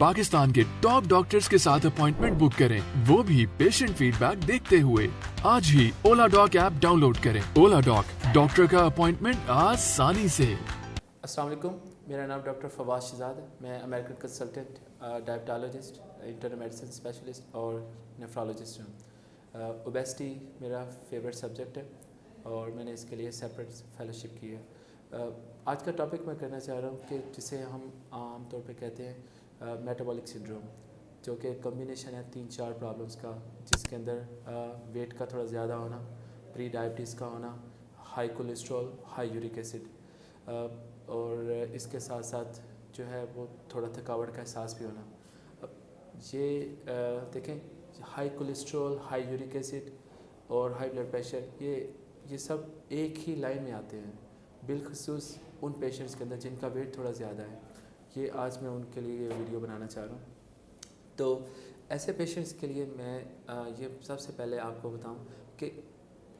पाकिस्तान के top doctors के साथ अपॉइंटमेंट बुक करें, वो भी पेशेंट फीडबैक देखते हुए। आज ही ओला डॉक ऐप डाउनलोड करें। ओला डॉक, डॉक्टर का अपॉइंटमेंट आसानी से। अस्सलाम वालेकुम, मेरा नाम डॉक्टर फवाद शहजाद है। मैं American consultant, diabetologist, internal medicine specialist और नेफ्रोलॉजिस्ट हूँ। ओबेसिटी मेरा फेवरेट सब्जेक्ट है और मैंने इसके लिए सेपरेट फेलोशिप की है। आज का टॉपिक मैं करना चाह रहा हूँ कि जिसे हम आम तौर पे कहते हैं मेटाबॉलिक सिंड्रोम, जो कि कम्बिनेशन है 3-4 प्रॉब्लम्स का, जिसके अंदर वेट का थोड़ा ज़्यादा होना, प्री डायबिटीज़ का होना, high cholesterol, high uric acid, और इसके साथ साथ जो है वो थोड़ा थकावट का एहसास भी होना। अब ये देखें, high cholesterol, high uric acid और हाई ब्लड प्रेशर, ये सब एक ही लाइन में आते हैं, बिलखसूस उन पेशेंट्स के अंदर जिनका वेट थोड़ा ज़्यादा है। ये आज मैं उनके लिए ये वीडियो बनाना चाह रहा हूँ। तो ऐसे पेशेंट्स के लिए मैं ये सबसे पहले आपको बताऊँ कि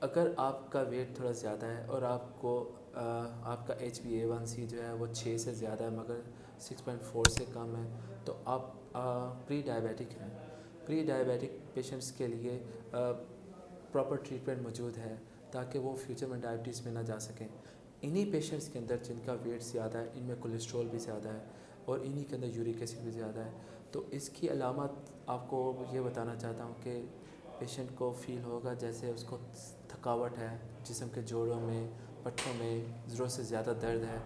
अगर आपका वेट थोड़ा ज़्यादा है और आपको आपका HbA1c जो है वो 6 से ज़्यादा है मगर 6.4 से कम है, तो आप प्री डायबिटिक हैं। प्री डायबिटिक पेशेंट्स के लिए प्रॉपर ट्रीटमेंट मौजूद है ताकि वो फ्यूचर में डायबिटीज़ में ना जा सकें। इन्हीं पेशेंट्स के अंदर जिनका वेट ज़्यादा है, इनमें कोलेस्ट्रॉल भी ज़्यादा है और इन्हीं के अंदर यूरिक एसिड भी ज़्यादा है, तो इसकी अलामत आपको ये बताना चाहता हूँ कि पेशेंट को फ़ील होगा जैसे उसको थकावट है, जिस्म के जोड़ों में, पट्टों में ज़रूरत से ज़्यादा दर्द है,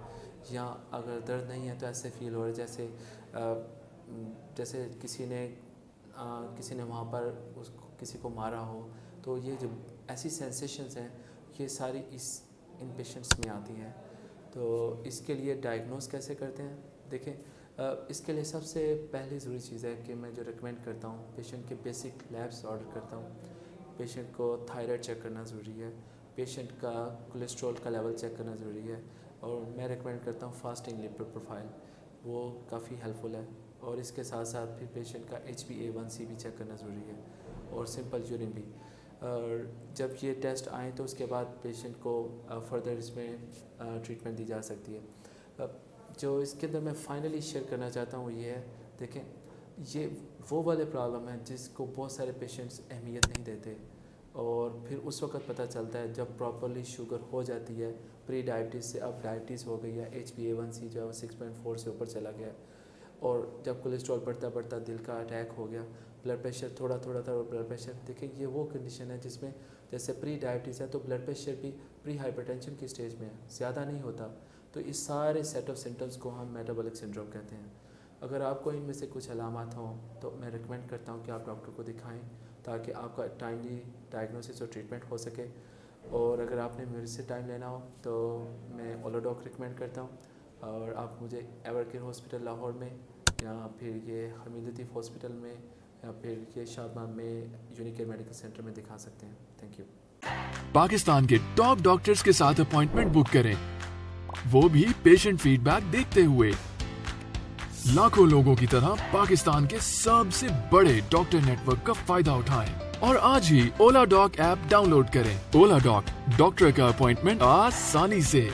या अगर दर्द नहीं है तो ऐसे फ़ील हो रहा है जैसे किसी ने वहाँ पर किसी को मारा हो। तो ये जो ऐसी सेंसेशंस हैं, ये सारी इन पेशेंट्स में आती हैं। तो इसके लिए डायग्नोस कैसे करते हैं, देखें, इसके लिए सबसे पहली ज़रूरी चीज़ है कि मैं जो रिकमेंड करता हूँ, पेशेंट के बेसिक लैब्स ऑर्डर करता हूँ। पेशेंट को थायराइड चेक करना ज़रूरी है, पेशेंट का कोलेस्ट्रॉल का लेवल चेक करना ज़रूरी है, और मैं रिकमेंड करता हूँ फास्टिंग लिपिड प्रोफाइल, वो काफ़ी हेल्पफुल है। और इसके साथ साथ फिर पेशेंट का HbA1c भी चेक करना ज़रूरी है, और सिंपल यूरिन भी। और जब ये टेस्ट आएँ तो उसके बाद पेशेंट को फर्दर इसमें ट्रीटमेंट दी जा सकती है। जो इसके अंदर मैं फाइनली शेयर करना चाहता हूँ वो ये है, देखें, ये वो वाले प्रॉब्लम है जिसको बहुत सारे पेशेंट्स अहमियत नहीं देते, और फिर उस वक्त पता चलता है जब प्रॉपरली शुगर हो जाती है, प्री डायबिटीज़ से अब डायबिटीज़ हो गई है, HbA1c जो है 6.4 से ऊपर चला गया, और जब कोलेस्ट्रॉल बढ़ता बढ़ता दिल का अटैक हो गया, ब्लड प्रेशर थोड़ा ब्लड प्रेशर, देखिए ये वो कंडीशन है जिसमें जैसे प्री डायबिटीज़ है तो ब्लड प्रेशर भी प्री हाइपरटेंशन की स्टेज में है, ज़्यादा नहीं होता। तो इस सारे सेट ऑफ सिम्टम्स को हम मेटाबॉलिक सिंड्रोम कहते हैं। अगर आपको इनमें से कुछ अलामत हों तो मैं रिकमेंड करता हूँ कि आप डॉक्टर को दिखाएं ताकि आपका टाइमली डायग्नोसिस और ट्रीटमेंट हो सके। और अगर आपने मेरे से टाइम लेना हो तो मैं ओला डॉक रिकमेंड करता हूँ, और आप मुझे एवरकेयर हॉस्पिटल लाहौर में, या फिर ये हमीद लतीफ़ हॉस्पिटल में, या फिर ये शादमाम में यूनिकेयर मेडिकल सेंटर में दिखा सकते हैं। Thank you. पाकिस्तान के टॉप डॉक्टर्स के साथ अपॉइंटमेंट बुक करें, वो भी पेशेंट फीडबैक देखते हुए। लाखों लोगों की तरह पाकिस्तान के सबसे बड़े डॉक्टर नेटवर्क का फायदा उठाएं और आज ही ओला डॉक ऐप डाउनलोड करें। ओला डॉक, डॉक्टर का अपॉइंटमेंट आसानी से।